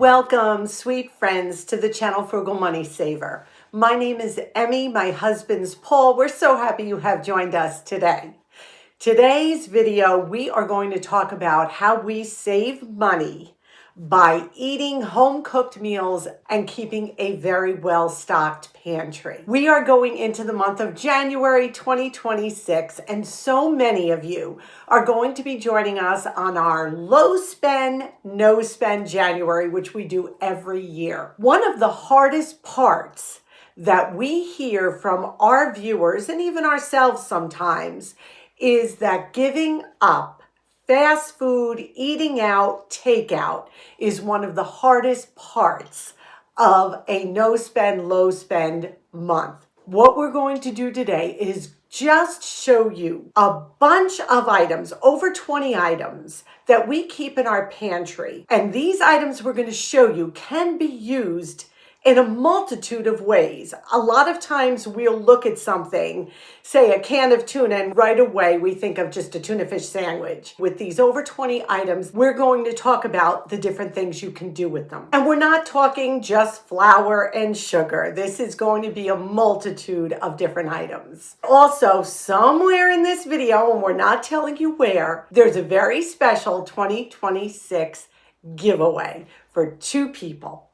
Welcome, sweet friends, to the channel Frugal Money Saver. My name is Emmy, my husband's Paul. We're so happy you have joined us today. Today's video, we are going to talk about how we save money by eating home-cooked meals and keeping a very well-stocked pantry. We are going into the month of January 2026, and so many of you are going to be joining us on our low spend, no spend January, which we do every year. One of the hardest parts that we hear from our viewers and even ourselves sometimes is that giving up fast food, eating out, takeout is one of the hardest parts of a no spend, low spend month. What we're going to do today is just show you a bunch of items, over 20 items that we keep in our pantry. And these items we're going to show you can be used in a multitude of ways. A lot of times we'll look at something, say a can of tuna, and right away we think of just a tuna fish sandwich. With these over 20 items, we're going to talk about the different things you can do with them. And we're not talking just flour and sugar. This is going to be a multitude of different items. Also, somewhere in this video, and we're not telling you where, there's a very special 2026 giveaway for 2 people.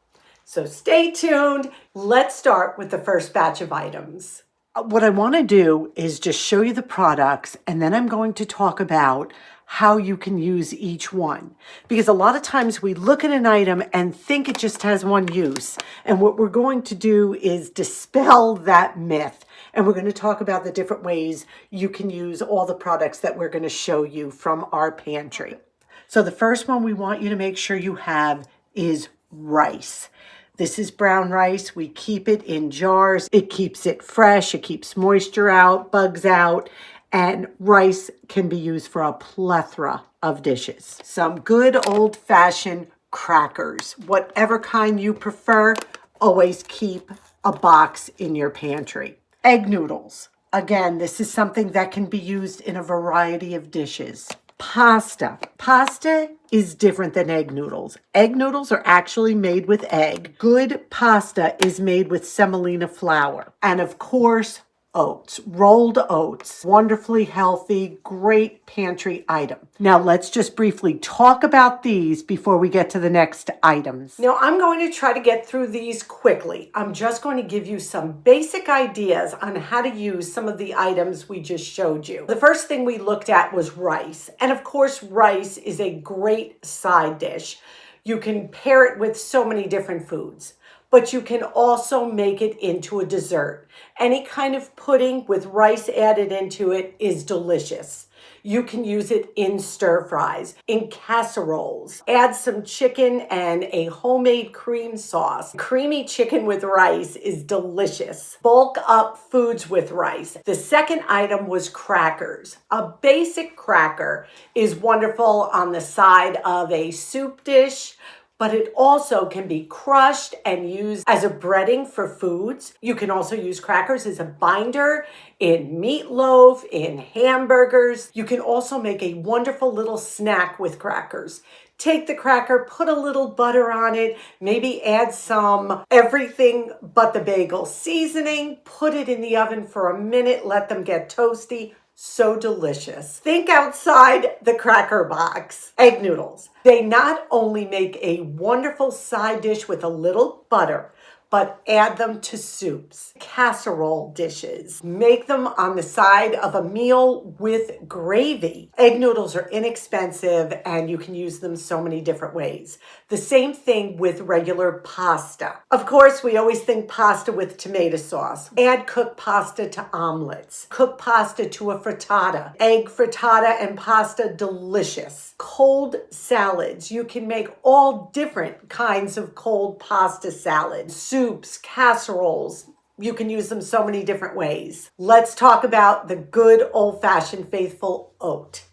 So stay tuned. Let's start with the first batch of items. What I want to do is just show you the products, and then I'm going to talk about how you can use each one. Because a lot of times we look at an item and think it just has one use. And what we're going to do is dispel that myth. And we're going to talk about the different ways you can use all the products that we're going to show you from our pantry. So the first one we want you to make sure you have is rice. This is brown rice. We keep it in jars. It keeps it fresh. It keeps moisture out, bugs out, and rice can be used for a plethora of dishes. Some good old-fashioned crackers. Whatever kind you prefer, always keep a box in your pantry. Egg noodles. Again, this is something that can be used in a variety of dishes. Pasta. Pasta is different than egg noodles. Egg noodles are actually made with egg. Good pasta is made with semolina flour. And of course, oats, rolled oats, wonderfully healthy, great pantry item. Now let's just briefly talk about these before we get to the next items. Now I'm going to try to get through these quickly. I'm just going to give you some basic ideas on how to use some of the items we just showed you. The first thing we looked at was rice. And of course, rice is a great side dish. You can pair it with so many different foods. But you can also make it into a dessert. Any kind of pudding with rice added into it is delicious. You can use it in stir fries, in casseroles. Add some chicken and a homemade cream sauce. Creamy chicken with rice is delicious. Bulk up foods with rice. The second item was crackers. A basic cracker is wonderful on the side of a soup dish, but it also can be crushed and used as a breading for foods. You can also use crackers as a binder in meatloaf, in hamburgers. You can also make a wonderful little snack with crackers. Take the cracker, put a little butter on it, maybe add some everything but the bagel seasoning, put it in the oven for a minute, let them get toasty. So delicious. Think outside the cracker box. Egg noodles. They not only make a wonderful side dish with a little butter, but add them to soups, casserole dishes. Make them on the side of a meal with gravy. Egg noodles are inexpensive and you can use them so many different ways. The same thing with regular pasta. Of course, we always think pasta with tomato sauce. Add cooked pasta to omelets. Cook pasta to a frittata. Egg frittata and pasta, delicious. Cold salads. You can make all different kinds of cold pasta salads. Soups, casseroles. You can use them so many different ways. Let's talk about the good old-fashioned faithful oat.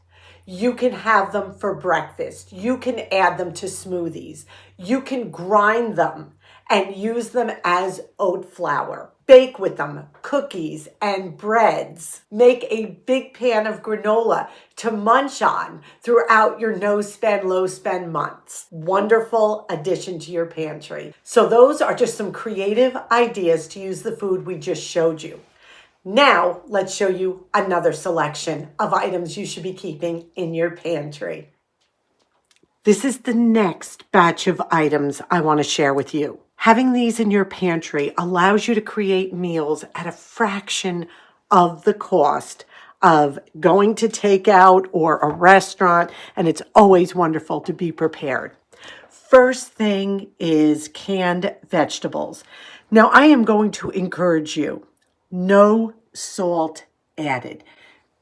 You can have them for breakfast. You can add them to smoothies. You can grind them and use them as oat flour. Bake with them cookies and breads. Make a big pan of granola to munch on throughout your no spend, low spend months. Wonderful addition to your pantry. So those are just some creative ideas to use the food we just showed you. Now, let's show you another selection of items you should be keeping in your pantry. This is the next batch of items I want to share with you. Having these in your pantry allows you to create meals at a fraction of the cost of going to takeout or a restaurant, and it's always wonderful to be prepared. First thing is canned vegetables. Now, I am going to encourage you, no salt added.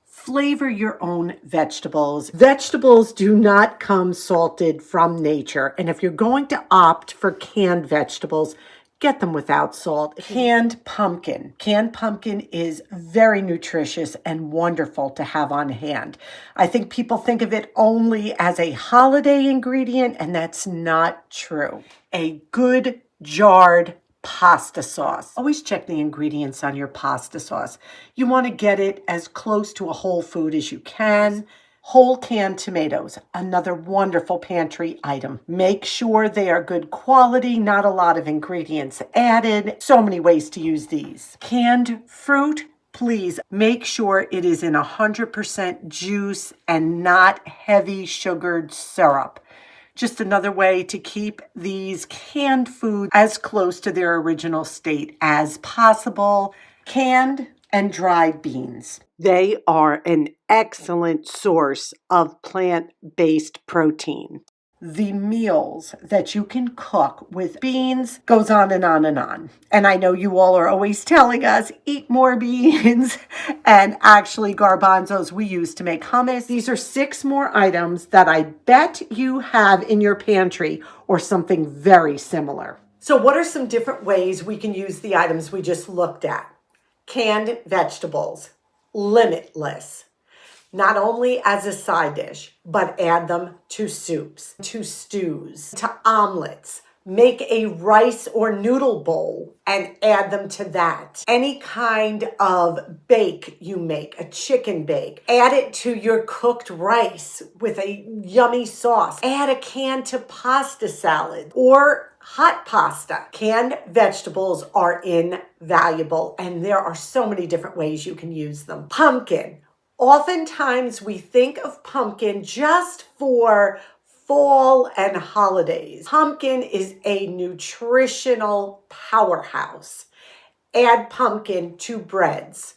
Flavor your own vegetables. Vegetables do not come salted from nature. And if you're going to opt for canned vegetables, get them without salt. Canned pumpkin. Canned pumpkin is very nutritious and wonderful to have on hand. I think people think of it only as a holiday ingredient, and that's not true. A good jarred pasta sauce. Always check the ingredients on your pasta sauce. You want to get it as close to a whole food as you can. Whole canned tomatoes, another wonderful pantry item. Make sure they are good quality, not a lot of ingredients added. So many ways to use these. Canned fruit, please make sure it is in 100% juice and not heavy sugared syrup. Just another way to keep these canned foods as close to their original state as possible. Canned and dried beans. They are an excellent source of plant-based protein. The meals that you can cook with beans goes on and on and on. And I know you all are always telling us, eat more beans. And actually, garbanzos we use to make hummus. These are 6 more items that I bet you have in your pantry or something very similar. So what are some different ways we can use the items we just looked at? Canned vegetables, limitless. Not only as a side dish, but add them to soups, to stews, to omelets. Make a rice or noodle bowl and add them to that. Any kind of bake you make, a chicken bake, add it to your cooked rice with a yummy sauce. Add a can to pasta salad or hot pasta. Canned vegetables are invaluable, and there are so many different ways you can use them. Pumpkin. Oftentimes we think of pumpkin just for fall and holidays. Pumpkin is a nutritional powerhouse. Add pumpkin to breads,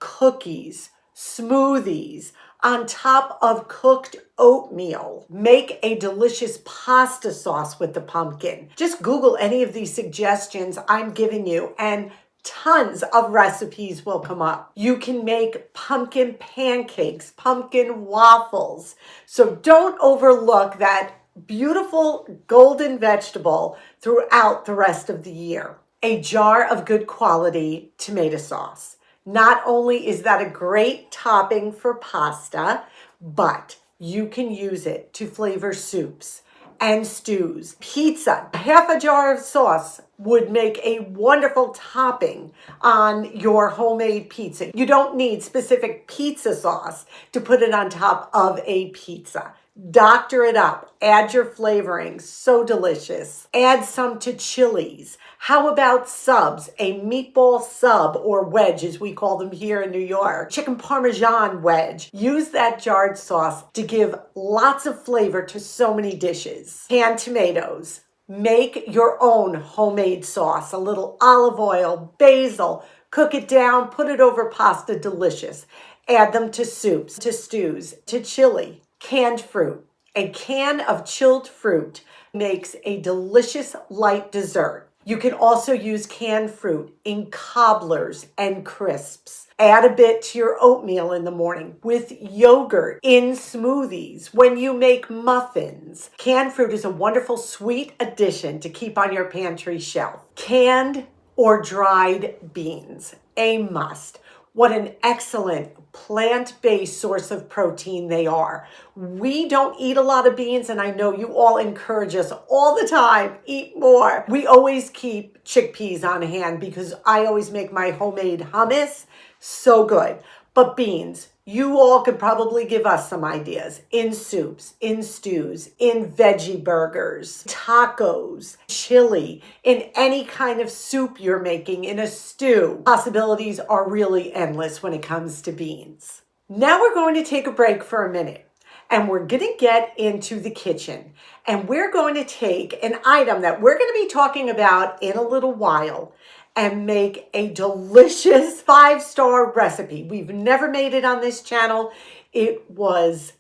cookies, smoothies, on top of cooked oatmeal. Make a delicious pasta sauce with the pumpkin. Just Google any of these suggestions I'm giving you and tons of recipes will come up. You can make pumpkin pancakes, pumpkin waffles. So don't overlook that beautiful golden vegetable throughout the rest of the year. A jar of good quality tomato sauce. Not only is that a great topping for pasta, but you can use it to flavor soups and stews. Pizza, half a jar of sauce would make a wonderful topping on your homemade pizza. You don't need specific pizza sauce to put it on top of a pizza. Doctor it up. Add your flavoring. So delicious. Add some to chilies. How about subs? A meatball sub or wedge, as we call them here in New York. Chicken Parmesan wedge. Use that jarred sauce to give lots of flavor to so many dishes. Canned tomatoes. Make your own homemade sauce. A little olive oil, basil. Cook it down. Put it over pasta. Delicious. Add them to soups, to stews, to chili. Canned fruit. A can of chilled fruit makes a delicious light dessert. You can also use canned fruit in cobblers and crisps. Add a bit to your oatmeal in the morning with yogurt in smoothies when you make muffins. Canned fruit is a wonderful sweet addition to keep on your pantry shelf. Canned or dried beans, a must. what an excellent plant-based source of protein they are. We don't eat a lot of beans, and I know you all encourage us all the time, eat more. We always keep chickpeas on hand because I always make my homemade hummus. So good. But beans, you all could probably give us some ideas in soups, in stews, in veggie burgers, tacos, chili, in any kind of soup you're making, in a stew. Possibilities are really endless when it comes to beans. Now we're going to take a break for a minute, and we're going to get into the kitchen, and we're going to take an item that we're going to be talking about in a little while and make a delicious 5-star recipe. We've never made it on this channel. It was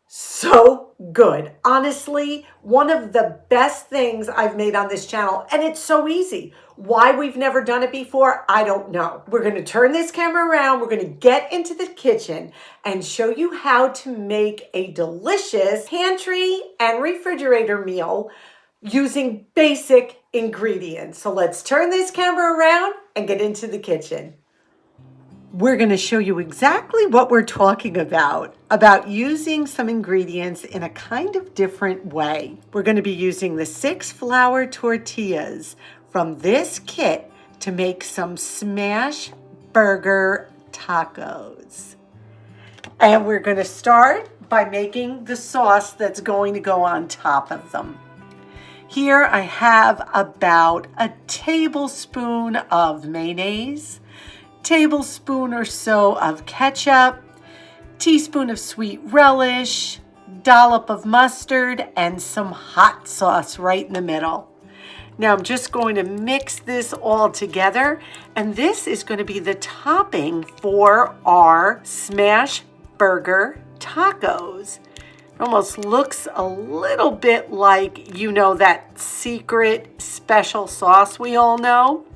so good. Honestly, one of the best things I've made on this channel, and it's so easy. Why we've never done it before, I don't know. We're going to turn this camera around. We're going to get into the kitchen and show you how to make a delicious pantry and refrigerator meal using basic ingredients. So let's turn this camera around and get into the kitchen. We're going to show you exactly what we're talking about using some ingredients in a kind of different way. We're going to be using the 6 flour tortillas from this kit to make some smash burger tacos. And we're going to start by making the sauce that's going to go on top of them. Here I have about a tablespoon of mayonnaise, tablespoon or so of ketchup, teaspoon of sweet relish, dollop of mustard, and some hot sauce right in the middle. Now I'm just going to mix this all together, and this is going to be the topping for our smash burger tacos. It almost looks a little bit like, you know, that secret special sauce we all know.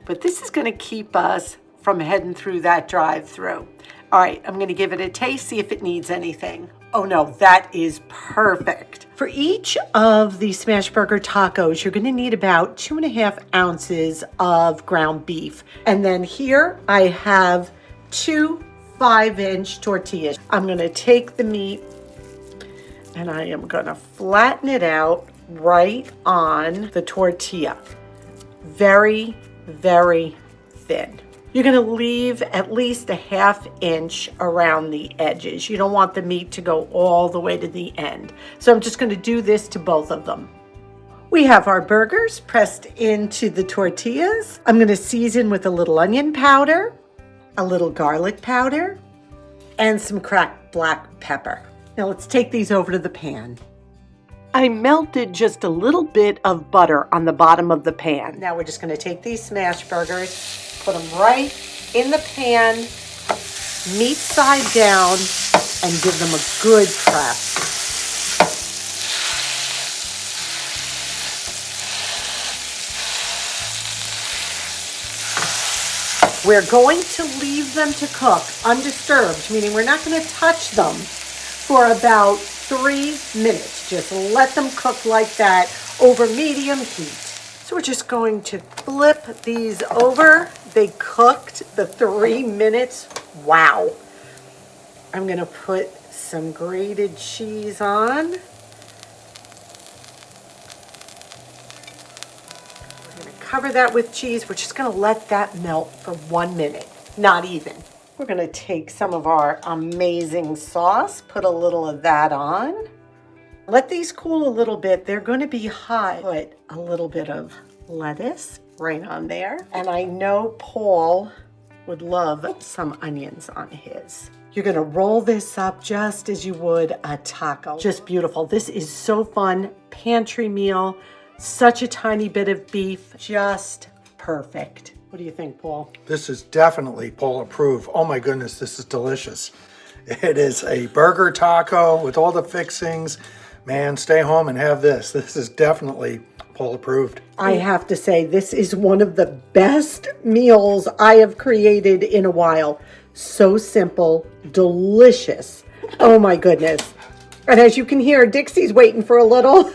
But this is going to keep us from heading through that drive-through. All right, I'm going to give it a taste, see if it needs anything. Oh no, that is perfect. For each of the smash burger tacos, you're going to need about 2.5 ounces of ground beef. And then here I have 2 5-inch tortillas. I'm going to take the meat and I am going to flatten it out right on the tortilla. Very, very thin. You're going to leave at least a 1/2 inch around the edges. You don't want the meat to go all the way to the end. So I'm just going to do this to both of them. We have our burgers pressed into the tortillas. I'm going to season with a little onion powder, a little garlic powder, and some cracked black pepper. Now let's take these over to the pan. I melted just a little bit of butter on the bottom of the pan. Now we're just going to take these smash burgers, put them right in the pan, meat side down, and give them a good press. We're going to leave them to cook undisturbed, meaning we're not going to touch them for about 3 minutes. Just let them cook like that over medium heat. So we're just going to flip these over. They cooked the 3 minutes. Wow. I'm going to put some grated cheese on. Cover that with cheese. We're just going to let that melt for 1 minute, not even. We're going to take some of our amazing sauce, put a little of that on. Let these cool a little bit. They're going to be hot. Put a little bit of lettuce right on there. And I know Paul would love some onions on his. You're going to roll this up just as you would a taco. Just beautiful. This is so fun. Pantry meal. Such a tiny bit of beef, just perfect. What do you think, Paul? This is definitely Paul approved. Oh my goodness, this is delicious. It is a burger taco with all the fixings. Man, stay home and have this. This is definitely Paul approved. I have to say, this is one of the best meals I have created in a while. So simple, delicious. Oh my goodness. And as you can hear, Dixie's waiting for a little.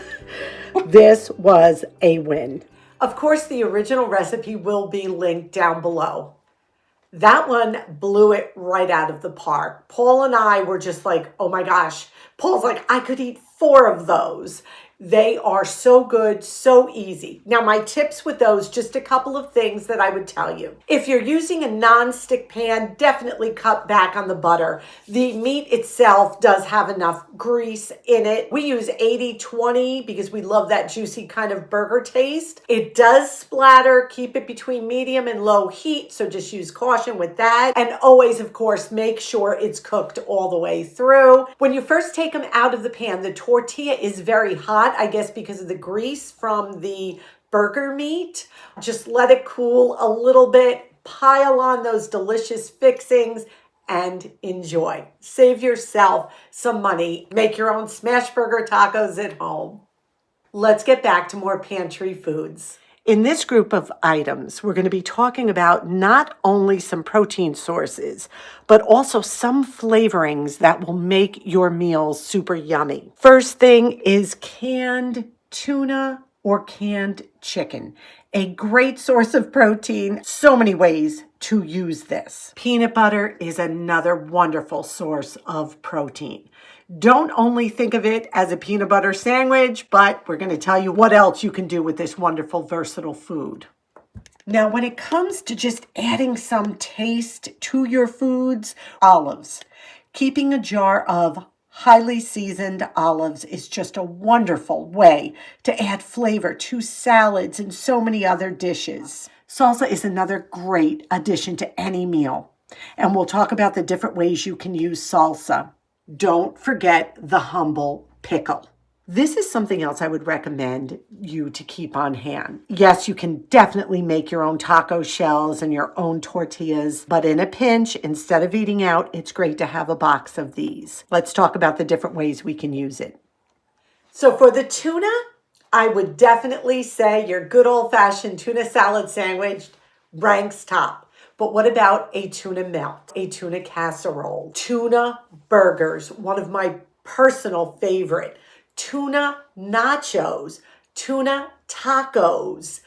This was a win. Of course, the original recipe will be linked down below. That one blew it right out of the park. Paul and I were just like, oh my gosh. Paul's like, I could eat 4 of those. They are so good, so easy. Now, my tips with those, just a couple of things that I would tell you. If you're using a non-stick pan, definitely cut back on the butter. The meat itself does have enough grease in it. We use 80-20 because we love that juicy kind of burger taste. It does splatter. Keep it between medium and low heat, so just use caution with that. And always, of course, make sure it's cooked all the way through. When you first take them out of the pan, the tortilla is very hot, I guess because of the grease from the burger meat. Just let it cool a little bit, pile on those delicious fixings, and enjoy. Save yourself some money. Make your own smash burger tacos at home. Let's get back to more pantry foods. In this group of items, we're going to be talking about not only some protein sources, but also some flavorings that will make your meals super yummy. First thing is canned tuna or canned chicken. A great source of protein. So many ways to use this. Peanut butter is another wonderful source of protein. Don't only think of it as a peanut butter sandwich, but we're going to tell you what else you can do with this wonderful, versatile food. Now, when it comes to just adding some taste to your foods, olives. Keeping a jar of highly seasoned olives is just a wonderful way to add flavor to salads and so many other dishes. Salsa is another great addition to any meal, and we'll talk about the different ways you can use salsa. Don't forget the humble pickle. This is something else I would recommend you to keep on hand. Yes, you can definitely make your own taco shells and your own tortillas, but in a pinch, instead of eating out, it's great to have a box of these. Let's talk about the different ways we can use it. So for the tuna, I would definitely say your good old-fashioned tuna salad sandwich ranks top. But what about a tuna melt, a tuna casserole, tuna burgers, one of my personal favorite, tuna nachos, tuna tacos.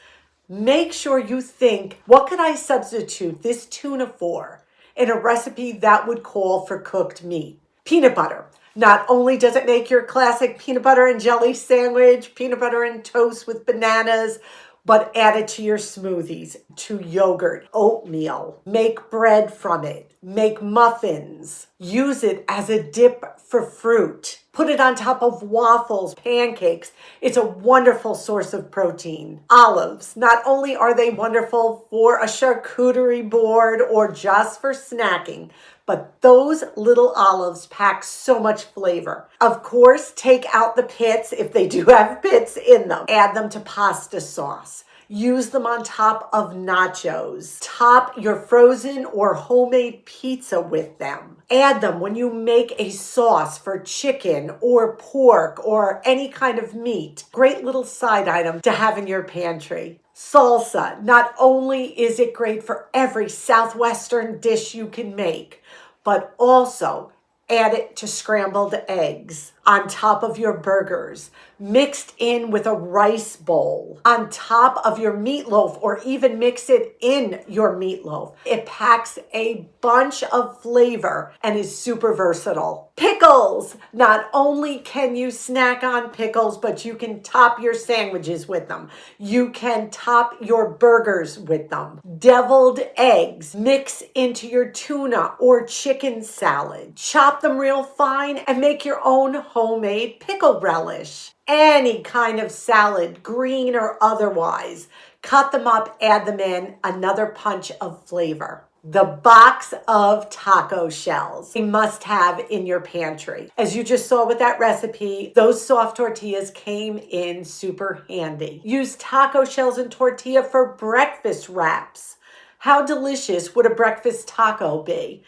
Make sure you think, what could I substitute this tuna for in a recipe that would call for cooked meat? Peanut butter. Not only does it make your classic peanut butter and jelly sandwich, peanut butter and toast with bananas, but add it to your smoothies, to yogurt, oatmeal. Make bread from it. Make muffins. Use it as a dip for fruit. Put it on top of waffles, pancakes. It's a wonderful source of protein. Olives. Not only are they wonderful for a charcuterie board or just for snacking, but those little olives pack so much flavor. Of course, take out the pits if they do have pits in them. Add them to pasta sauce. Use them on top of nachos. Top your frozen or homemade pizza with them. Add them when you make a sauce for chicken or pork or any kind of meat. Great little side item to have in your pantry. Salsa. Not only is it great for every Southwestern dish you can make, but also add it to scrambled eggs on top of your burgers, mixed in with a rice bowl, on top of your meatloaf, or even mix it in your meatloaf. It packs a bunch of flavor and is super versatile. Pickles. Not only can you snack on pickles, but you can top your sandwiches with them. You can top your burgers with them. Deviled eggs. Mix into your tuna or chicken salad. Chop them real fine and make your own homemade pickle relish. Any kind of salad, green or otherwise. Cut them up, add them in, another punch of flavor. The box of taco shells, a must-have in your pantry. As you just saw with that recipe, those soft tortillas came in super handy. Use taco shells and tortilla for breakfast wraps. How delicious would a breakfast taco be?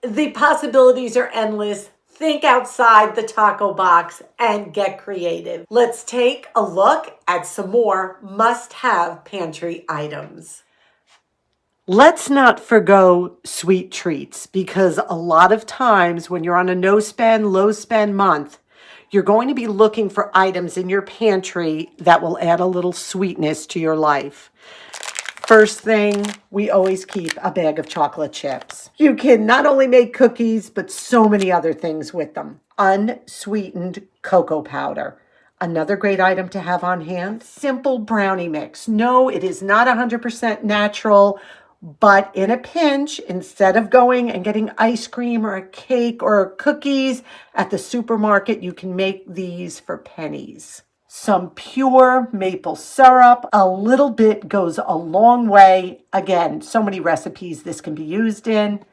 The possibilities are endless. Think outside the taco box and get creative. Let's take a look at some more must-have pantry items. Let's not forgo sweet treats, because a lot of times when you're on a no-spend, low-spend month, you're going to be looking for items in your pantry that will add a little sweetness to your life. First thing, we always keep a bag of chocolate chips. You can not only make cookies, but so many other things with them. Unsweetened cocoa powder. Another great item to have on hand, simple brownie mix. No, it is not 100% natural, but in a pinch, instead of going and getting ice cream or a cake or cookies at the supermarket, you can make these for pennies. Some pure maple syrup. A little bit goes a long way. Again, so many recipes this can be used in.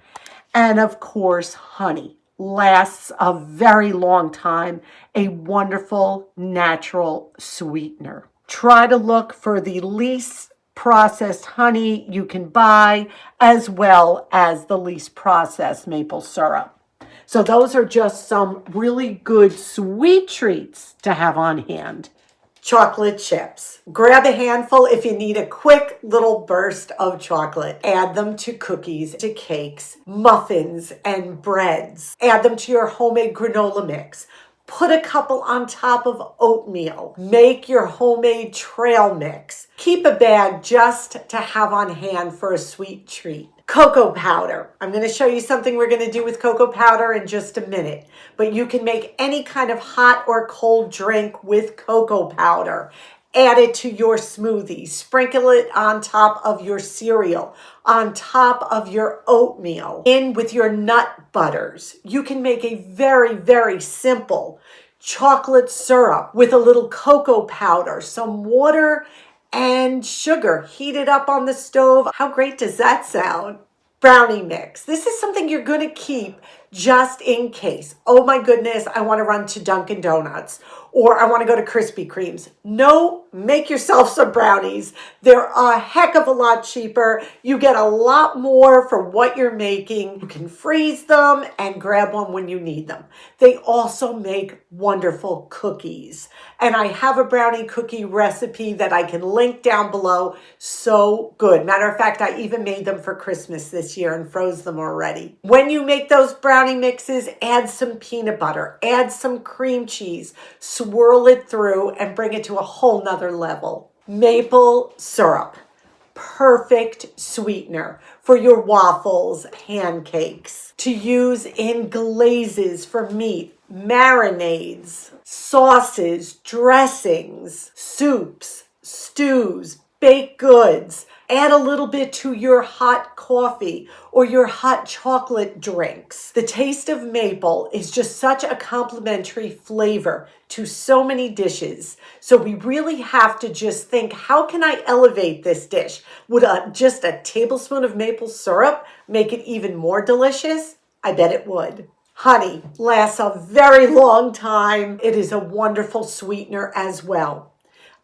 And of course, honey lasts a very long time. A wonderful natural sweetener. Try to look for the least processed honey you can buy, as well as the least processed maple syrup. So those are just some really good sweet treats to have on hand. Chocolate chips. Grab a handful if you need a quick little burst of chocolate. Add them to cookies, to cakes, muffins, and breads. Add them to your homemade granola mix. Put a couple on top of oatmeal. Make your homemade trail mix. Keep a bag just to have on hand for a sweet treat. Cocoa powder. I'm going to show you something we're going to do with cocoa powder in just a minute. But you can make any kind of hot or cold drink with cocoa powder. Add it to your smoothie. Sprinkle it on top of your cereal, on top of your oatmeal, in with your nut butters. You can make a very, very simple chocolate syrup with a little cocoa powder, some water, and sugar. Heat it up on the stove. How great does that sound? Brownie mix. This is something you're going to keep just in case. Oh my goodness, I want to run to Dunkin' Donuts, or I want to go to Krispy Kreme's. No, make yourself some brownies. They're a heck of a lot cheaper. You get a lot more for what you're making. You can freeze them and grab one when you need them. They also make wonderful cookies. And I have a brownie cookie recipe that I can link down below. So good. Matter of fact, I even made them for Christmas this year and froze them already. When you make those brownie mixes, add some peanut butter, add some cream cheese, swirl it through and bring it to a whole nother level. Maple syrup. Perfect sweetener for your waffles, pancakes, to use in glazes for meat, marinades, sauces, dressings, soups, stews, baked goods. Add a little bit to your hot coffee or your hot chocolate drinks. The taste of maple is just such a complimentary flavor to so many dishes. So we really have to just think, how can I elevate this dish? Would just a tablespoon of maple syrup make it even more delicious? I bet it would. Honey lasts a very long time. It is a wonderful sweetener as well.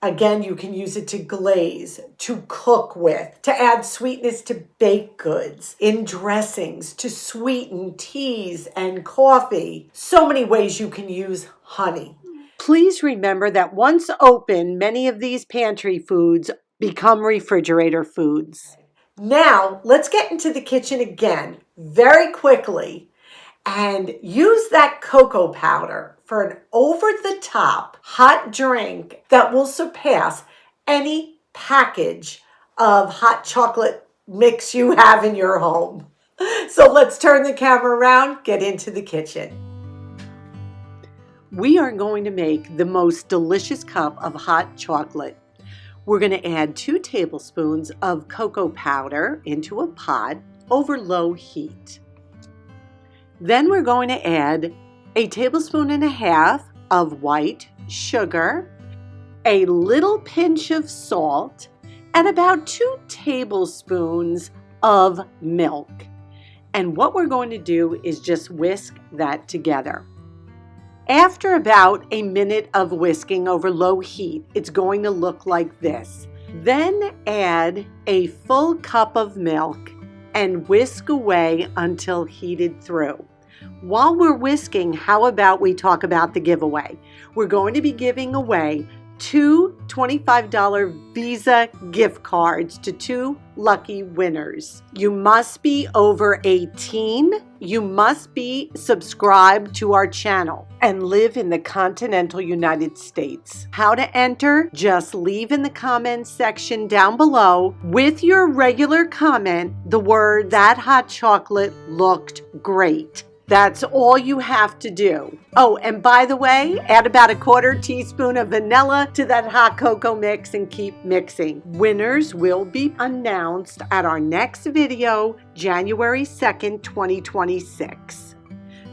Again, you can use it to glaze, to cook with, to add sweetness to baked goods, in dressings, to sweeten teas and coffee. So many ways you can use honey. Please remember that once open, many of these pantry foods become refrigerator foods. Now, let's get into the kitchen again very quickly and use that cocoa powder for an over-the-top hot drink that will surpass any package of hot chocolate mix you have in your home. So let's turn the camera around, get into the kitchen. We are going to make the most delicious cup of hot chocolate. We're going to add 2 tablespoons of cocoa powder into a pot over low heat. Then we're going to add a tablespoon and a half of white sugar, a little pinch of salt, and about 2 tablespoons of milk. And what we're going to do is just whisk that together. After about a minute of whisking over low heat, it's going to look like this. Then add a full cup of milk and whisk away until heated through. While we're whisking, how about we talk about the giveaway? We're going to be giving away 2 $25 Visa gift cards to 2 lucky winners. You must be over 18 you must be subscribed to our channel and live in the continental United States. How to enter? Just leave in the comments section down below with your regular comment the word "that hot chocolate looked great." That's all you have to do. Oh, and by the way, add about a 1/4 teaspoon of vanilla to that hot cocoa mix and keep mixing. Winners will be announced at our next video, January 2nd, 2026.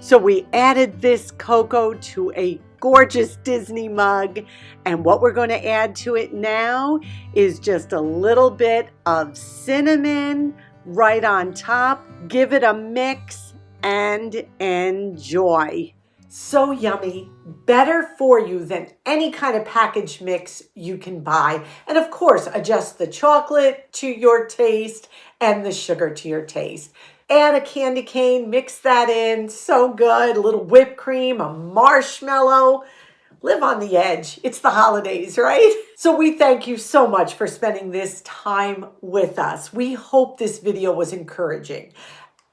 So we added this cocoa to a gorgeous Disney mug, and what we're going to add to it now is just a little bit of cinnamon right on top. Give it a mix and enjoy. So yummy, better for you than any kind of packaged mix you can buy. And of course, adjust the chocolate to your taste and the sugar to your taste. Add a candy cane, mix that in, so good. A little whipped cream, a marshmallow. Live on the edge. It's the holidays, right? So we thank you so much for spending this time with us. We hope this video was encouraging.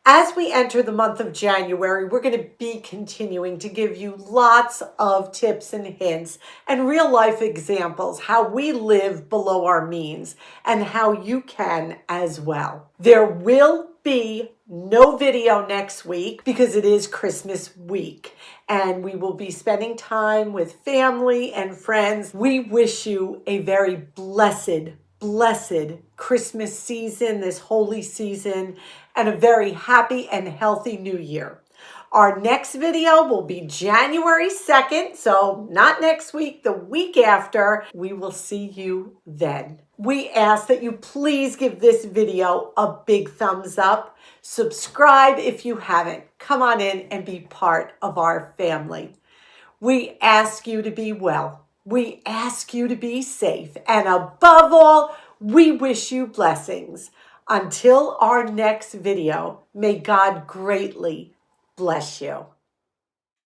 As we enter the month of January, we're going to be continuing to give you lots of tips and hints and real life examples how we live below our means and how you can as well. There will be no video next week because it is Christmas week and we will be spending time with family and friends. We wish you a very blessed Christmas season, this holy season, and a very happy and healthy new year. Our next video will be January 2nd, so not next week, the week after. We will see you then. We ask that you please give this video a big thumbs up. Subscribe if you haven't. Come on in and be part of our family. We ask you to be well. We ask you to be safe. And above all, we wish you blessings. Until our next video, may God greatly bless you.